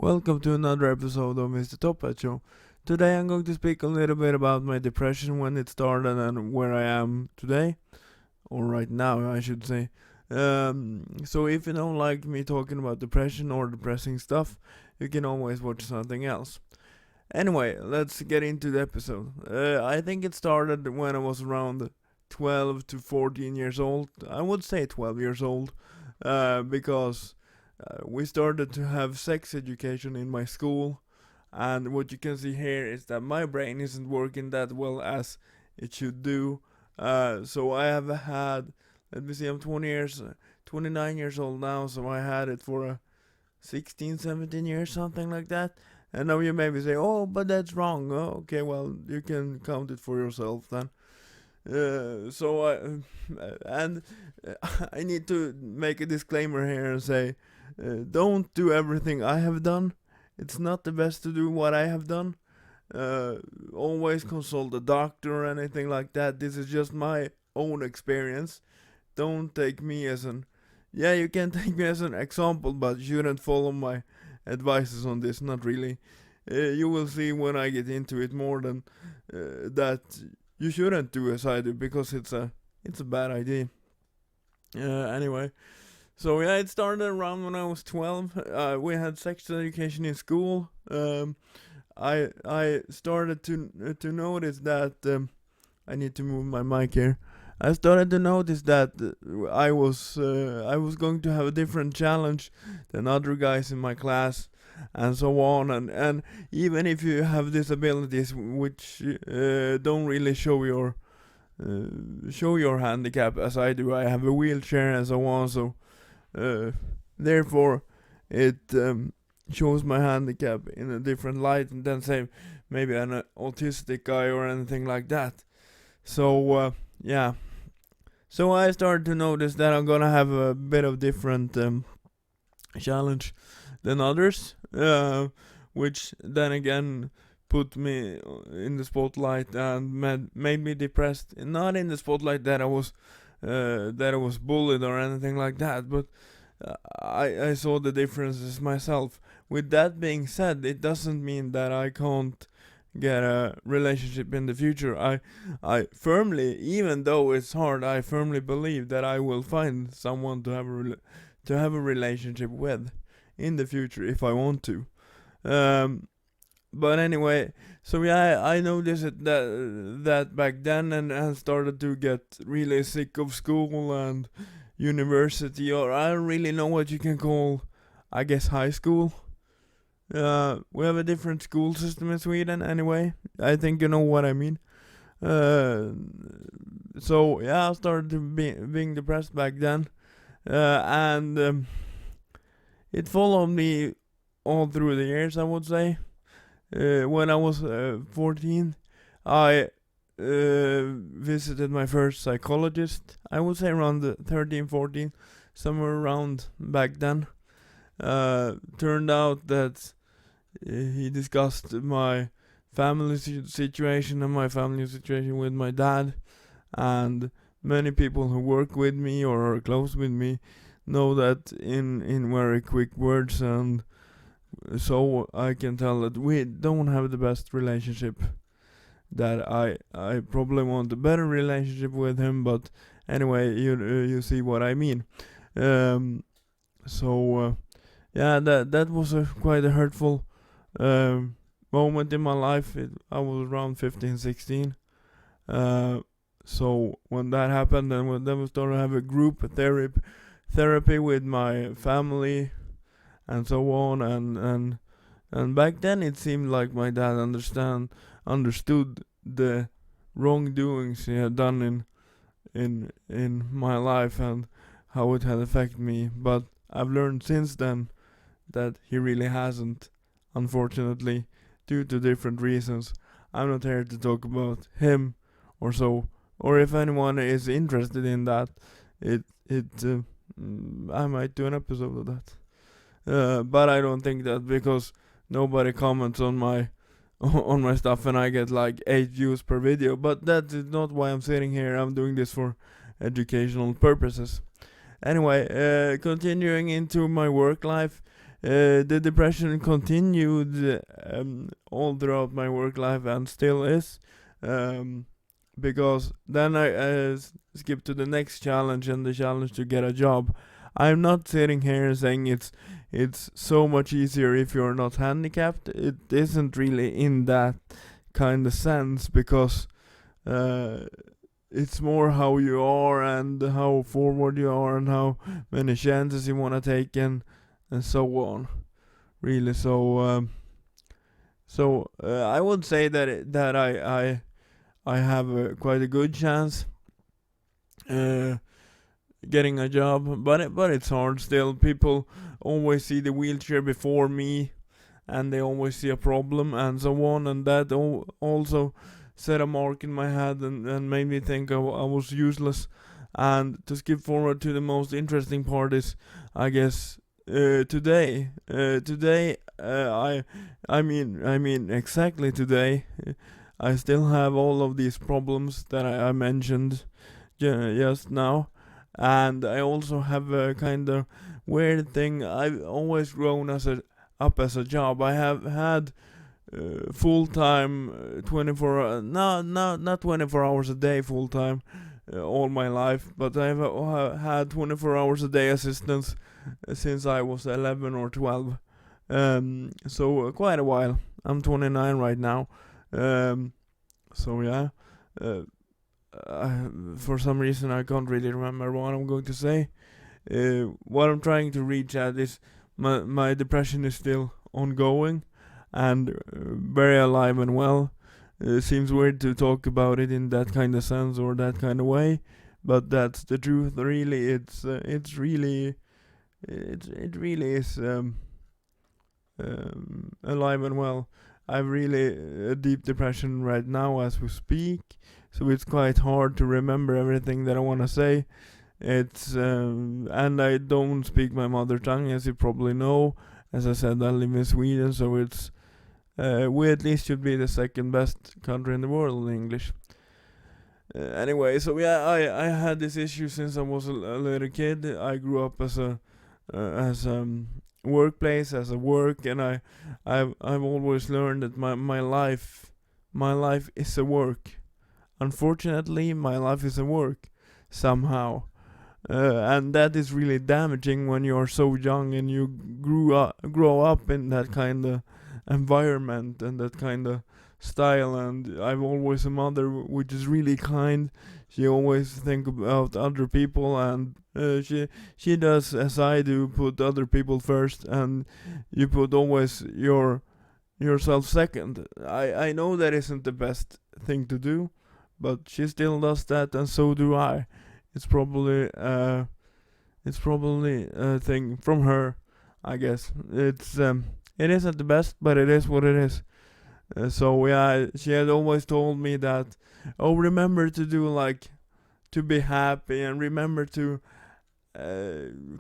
Welcome to another episode of Mr. Tophat Show. Today I'm going to speak a little bit about my depression when it started and where I am today, or right now I should say. So if you don't like me talking about depression or depressing stuff, you can always watch something else. Anyway, let's get into the episode. I think it started when I was around 12 to 14 years old. I would say 12 years old, because we started to have sex education in my school, and what you can see here is that my brain isn't working that well as it should do. So I have had, let me see, I'm 29 years old now, so I had it for 16, 17 years, something like that. And now you maybe say, oh, but that's wrong. Oh, okay, well, you can count it for yourself then. And I need to make a disclaimer here and say, don't do everything I have done. It's not the best to do what I have done. Always consult a doctor or anything like that. This is just my own experience. Don't take me as you can take me as an example, but you shouldn't follow my advices on this. Not really. You will see when I get into it more than that. You shouldn't do as I do because it's a bad idea. Anyway, so yeah, it started around when I was 12. We had sex education in school. I started to notice that I need to move my mic here. I started to notice that I was going to have a different challenge than other guys in my class, and so on. And even if you have disabilities which don't really show your handicap as I do, I have a wheelchair and so on. So therefore, it shows my handicap in a different light than say maybe an autistic guy or anything like that. So yeah. So I started to notice that I'm gonna have a bit of different challenge than others, which then again put me in the spotlight and made me depressed. Not in the spotlight that I was bullied or anything like that, but I saw the differences myself. With that being said, it doesn't mean that I can't get a relationship in the future. I firmly, even though it's hard, I firmly believe that I will find someone to have a relationship with in the future if I want to. But anyway, so yeah, I noticed that back then, and started to get really sick of school and university, or I don't really know what you can call, I guess, high school. We have a different school system in Sweden anyway. I think you know what I mean. So yeah, I started to being depressed back then. And it followed me all through the years, I would say. When I was 14, I visited my first psychologist. I would say around 13, 14, somewhere around back then. Turned out that he discussed my family situation and my family situation with my dad, and many people who work with me or are close with me know that in very quick words, and so I can tell that we don't have the best relationship. That I probably want a better relationship with him, but anyway, you see what I mean. So yeah, that was quite a hurtful moment in my life. I was around 15, 16. So when that happened, then we started to have a group therapy with my family and so on, and back then it seemed like my dad understood the wrongdoings he had done in my life and how it had affected me. But I've learned since then that he really hasn't, unfortunately, due to different reasons. I'm not here to talk about him or so, or if anyone is interested in that, I might do an episode of that. But I don't think that, because nobody comments on my stuff and I get like 8 views per video. But that is not why I'm sitting here. I'm doing this for educational purposes. Anyway, continuing into my work life, the depression continued all throughout my work life and still is. Um, because then I skip to the next challenge, and the challenge to get a job. I'm not sitting here saying it's so much easier if you're not handicapped. It isn't really in that kind of sense, because uh, it's more how you are and how forward you are and how many chances you want to take, and so on. Really, I would say that I have quite a good chance uh, getting a job, but it's hard still. People always see the wheelchair before me, and they always see a problem and so on, and that also set a mark in my head, and made me think I was useless. And to skip forward to the most interesting part is, I guess, today. I mean exactly today. I still have all of these problems that I mentioned just now, and I also have a kind of weird thing. I've always grown up as a job. I have had full time 24 no, not 24 hours a day full time all my life, but I've had 24 hours a day assistance since I was 11 or 12. So quite a while. I'm 29 right now. Um, so yeah. Uh, for some reason I can't really remember what I'm going to say. What I'm trying to reach at is my depression is still ongoing and very alive and well. It seems weird to talk about it in that kind of sense or that kind of way, but that's the truth. Really, it's really it really is alive and well. I've really a deep depression right now as we speak, so it's quite hard to remember everything that I want to say. It's and I don't speak my mother tongue, as you probably know. As I said, I live in Sweden, so it's we at least should be the second best country in the world in English. Anyway, so yeah, I had this issue since I was a little kid. I grew up as workplace, as a work, and I've always learned that my life is a work. Unfortunately, my life is a work somehow. And that is really damaging when you're so young and you grow up in that kind of environment and that kind of style. And I've always a mother which is really kind. She always think about other people, and she does as I do, put other people first, and you put always yourself second. I know that isn't the best thing to do, but she still does that, and so do I. It's probably a thing from her, I guess. It isn't the best, but it is what it is. So yeah, she had always told me that, oh, remember to do like to be happy, and remember to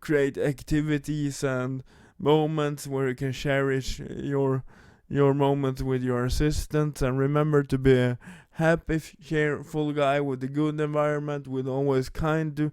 create activities and moments where you can cherish your moments with your assistant, and remember to be a happy, cheerful guy with a good environment, with always kind to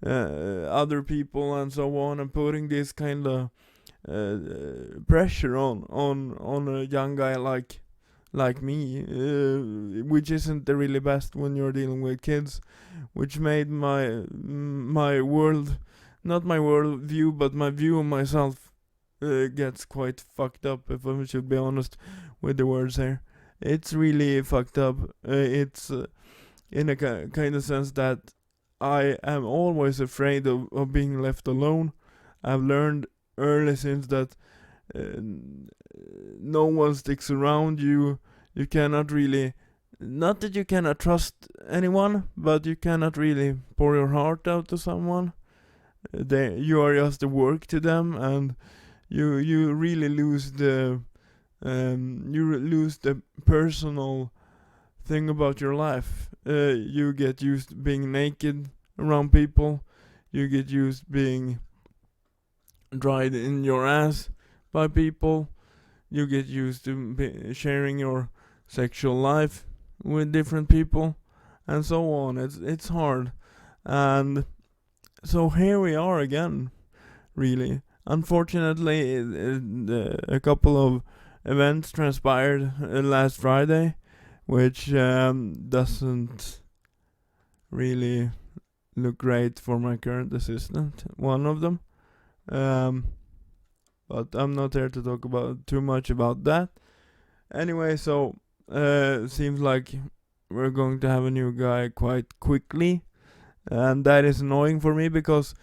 other people and so on, and putting this kind of pressure on a young guy like me, which isn't the really best when you're dealing with kids, which made my world, not my world view, but my view of myself gets quite fucked up, if I should be honest with the words here. It's really fucked up. It's in a kind of sense that I am always afraid of being left alone. I've learned early since that no one sticks around you. You cannot really, not that you cannot trust anyone, but you cannot really pour your heart out to someone. You are just a work to them, and you really lose the personal thing about your life. You get used to being naked around people. You get used being dried in your ass by people. You get used to sharing your sexual life with different people, and so on. It's hard, and so here we are again. Really, Unfortunately, a couple of events transpired last Friday, which doesn't really look great for my current assistant. One of them, um, but I'm not here to talk about too much about that. Anyway, so seems like we're going to have a new guy quite quickly, and that is annoying for me because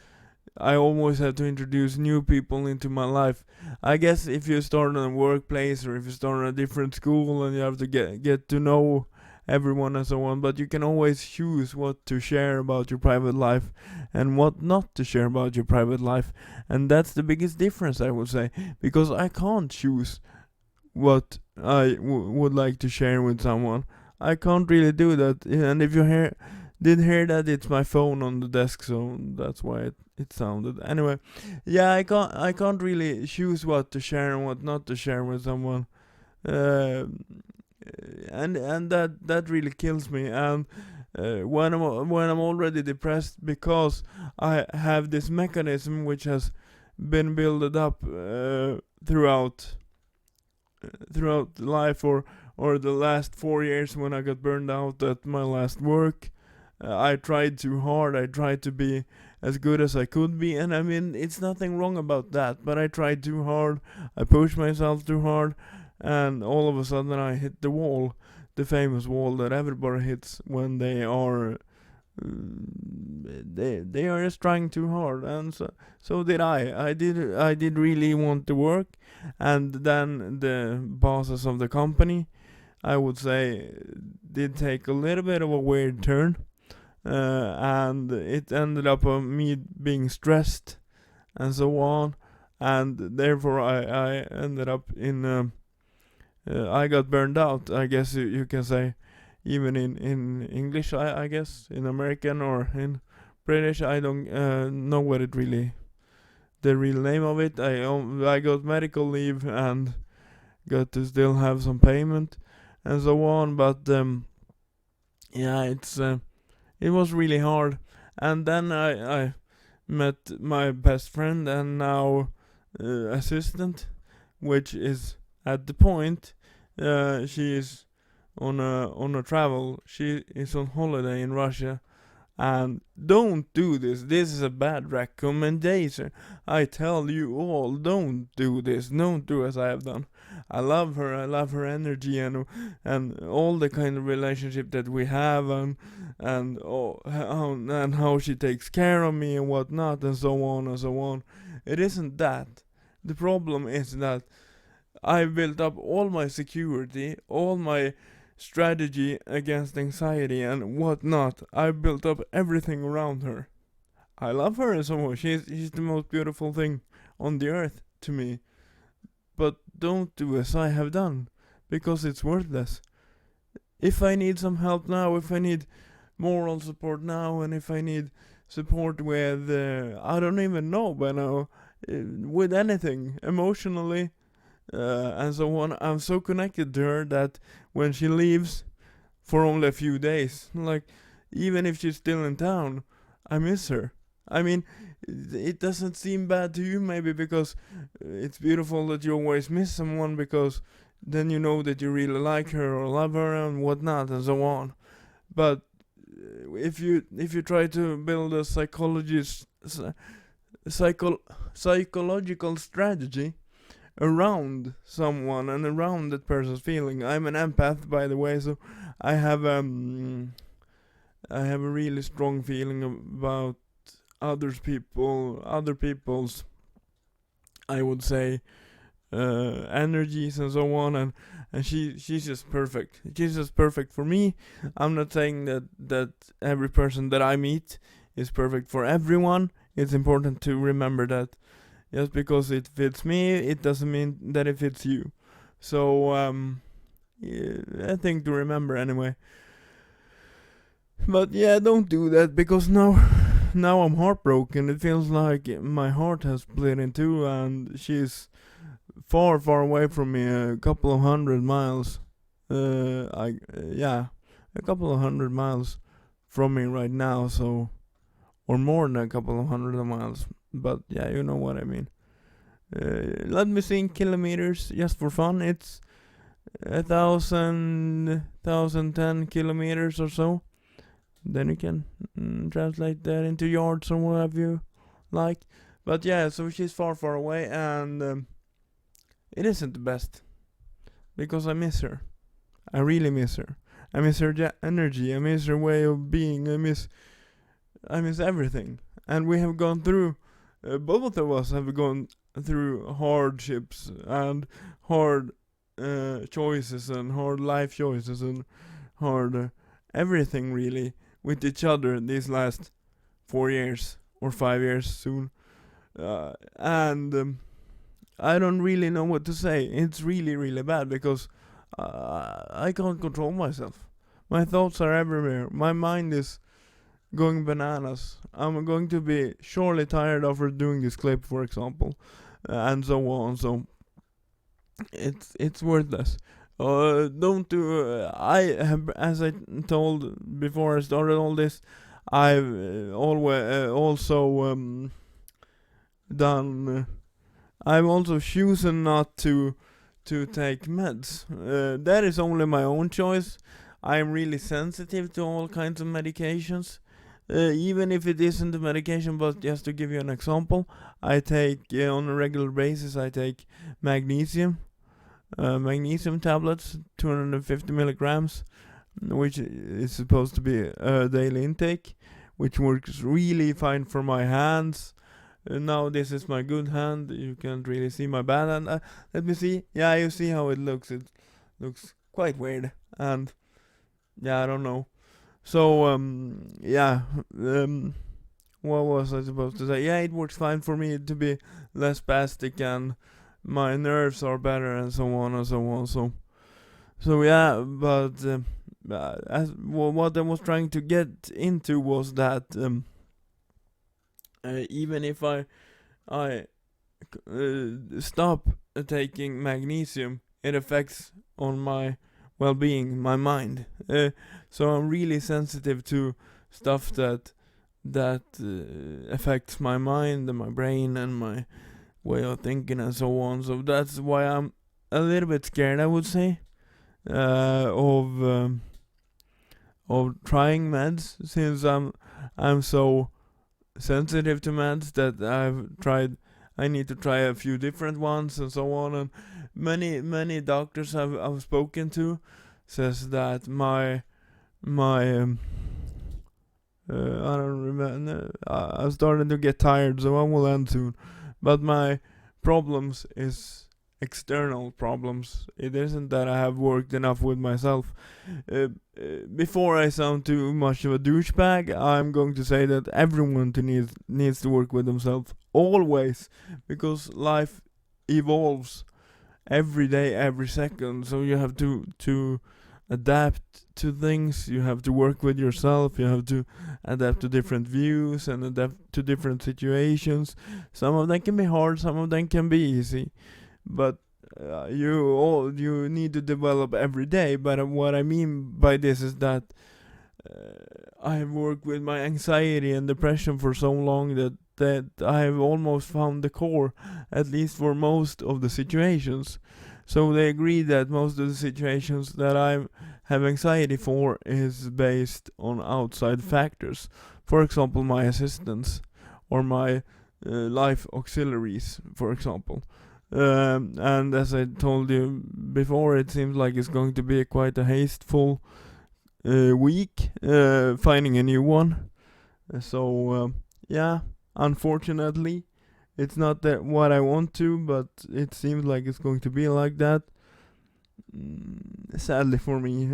I always have to introduce new people into my life. I guess if you start in a workplace or if you start in a different school and you have to get to know everyone and so on, but you can always choose what to share about your private life and what not to share about your private life. And that's the biggest difference, I would say, because I can't choose what I would like to share with someone. I can't really do that. And if you did hear that, it's my phone on the desk, so that's why it sounded. Anyway, yeah, I can't really choose what to share and what not to share with someone. Uh, and that really kills me. And when I'm already depressed because I have this mechanism which has been built up throughout life, or the last 4 years when I got burned out at my last work. I tried too hard. I tried to be as good as I could be, and I mean, it's nothing wrong about that. But I tried too hard. I pushed myself too hard, and all of a sudden I hit the wall, the famous wall that everybody hits when they are they are just trying too hard. And so did I did really want to work. And then the bosses of the company, I would say, did take a little bit of a weird turn, and it ended up on me being stressed and so on, and therefore I ended up in I got burned out, I guess you can say. Even in English, I guess, in American or in British, I don't know what it really, the real name of it. I got medical leave and got to still have some payment and so on. But yeah, it was really hard. And then I met my best friend and now assistant, which is at the point. She is on a travel. She is on holiday in Russia. And don't do this. This is a bad recommendation. I tell you all, don't do this. Don't do as I have done. I love her. I love her energy and all the kind of relationship that we have, and how she takes care of me and whatnot, and so on and so on. It isn't that. The problem is that I built up all my security, all my strategy against anxiety and whatnot. I built up everything around her. I love her so much. She's the most beautiful thing on the earth to me. But don't do as I have done, because it's worthless. If I need some help now, if I need moral support now, and if I need support with, I don't even know by now, with anything, emotionally, and so on, I'm so connected to her that when she leaves for only a few days, like, even if she's still in town, I miss her. I mean, it doesn't seem bad to you maybe because it's beautiful that you always miss someone, because then you know that you really like her or love her and whatnot and so on. But if you try to build a psychological strategy around someone and around that person's feeling. I'm an empath, by the way, so I have a really strong feeling about other people's, I would say, energies and so on, and she's just perfect. She's just perfect for me. I'm not saying that every person that I meet is perfect for everyone. It's important to remember that just because it fits me, it doesn't mean that it fits you. So yeah, I think to remember anyway. But yeah, don't do that, because now I'm heartbroken. It feels like my heart has split in two, and she's far away from me, a couple of 100 miles. Yeah, a couple of 100 miles from me right now. So, or more than a couple of 100 miles. But yeah, you know what I mean. let me see in kilometers just for fun. It's 1,010 kilometers or so. Then you can translate that into yards or whatever you like. But yeah, so she's far away, and it isn't the best because I miss her. I really miss her. I miss her energy. I miss her way of being. I miss everything. And we have gone through. Both of us have gone through hardships and hard choices and hard life choices and hard everything really with each other these last 4 years or 5 years soon. And I don't really know what to say. It's really bad because I can't control myself. My thoughts are everywhere. My mind is going bananas. I'm going to be surely tired after doing this clip, for example, and so on. So it's worthless. Don't do. I have, as I told before I started all this, I've always also done. I've also chosen not to take meds. That is only my own choice. I'm really sensitive to all kinds of medications. Even if it isn't a medication, but just to give you an example, I take on a regular basis. I take magnesium, magnesium tablets, 250 milligrams, which is supposed to be a daily intake, which works really fine for my hands. Now this is my good hand. You can't really see my bad hand. Let me see. Yeah, you see how it looks. It looks quite weird, and yeah, I don't know. So what was I supposed to say? Yeah, it works fine for me to be less spastic, and my nerves are better, and so on and so on. So yeah, but what I was trying to get into was that even if I stop taking magnesium, it affects on my well-being, my mind. So I'm really sensitive to stuff that affects my mind and my brain and my way of thinking and so on. So that's why I'm a little bit scared, I would say, of trying meds, since I'm so sensitive to meds that I need to try a few different ones and so on. And many doctors I've spoken to says that my I don't remember. I'm starting to get tired, so I will end soon. But my problems is external problems. It isn't that I have worked enough with myself. Before I sound too much of a douchebag, I'm going to say that everyone needs to work with themselves always, because life evolves every day, every second. So you have to adapt to things. You have to work with yourself. You have to adapt to different views and adapt to different situations. Some of them can be hard, some of them can be easy, but you need to develop every day. But what I mean by this is that I have worked with my anxiety and depression for so long that I have almost found the core, at least for most of the situations. So they agree that most of the situations that I have anxiety for is based on outside factors. For example, my assistants or my life auxiliaries, for example. And as I told you before, it seems like it's going to be quite a hasteful week finding a new one. So yeah, unfortunately, it's not that what I want to, but it seems like it's going to be like that. Sadly for me,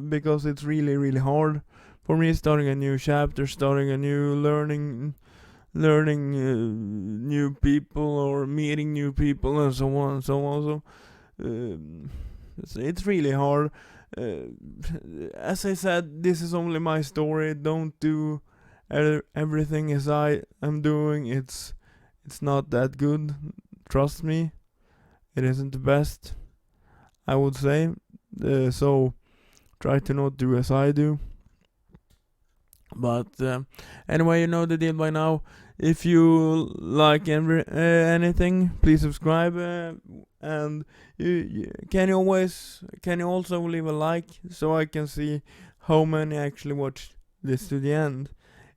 because it's really hard for me, starting a new chapter, starting a new learning new people or meeting new people and so on and so on. So it's really hard. As I said, this is only my story. Don't do everything as I am doing. It's not that good. Trust me, it isn't the best, I would say. So try to not do as I do. But anyway, you know the deal by now. If you like anything, please subscribe. And can you also leave a like so I can see how many actually watched this to the end.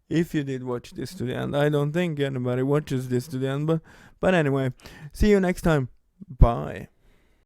If you did watch this to the end, I don't think anybody watches this to the end, but anyway, see you next time. Bye.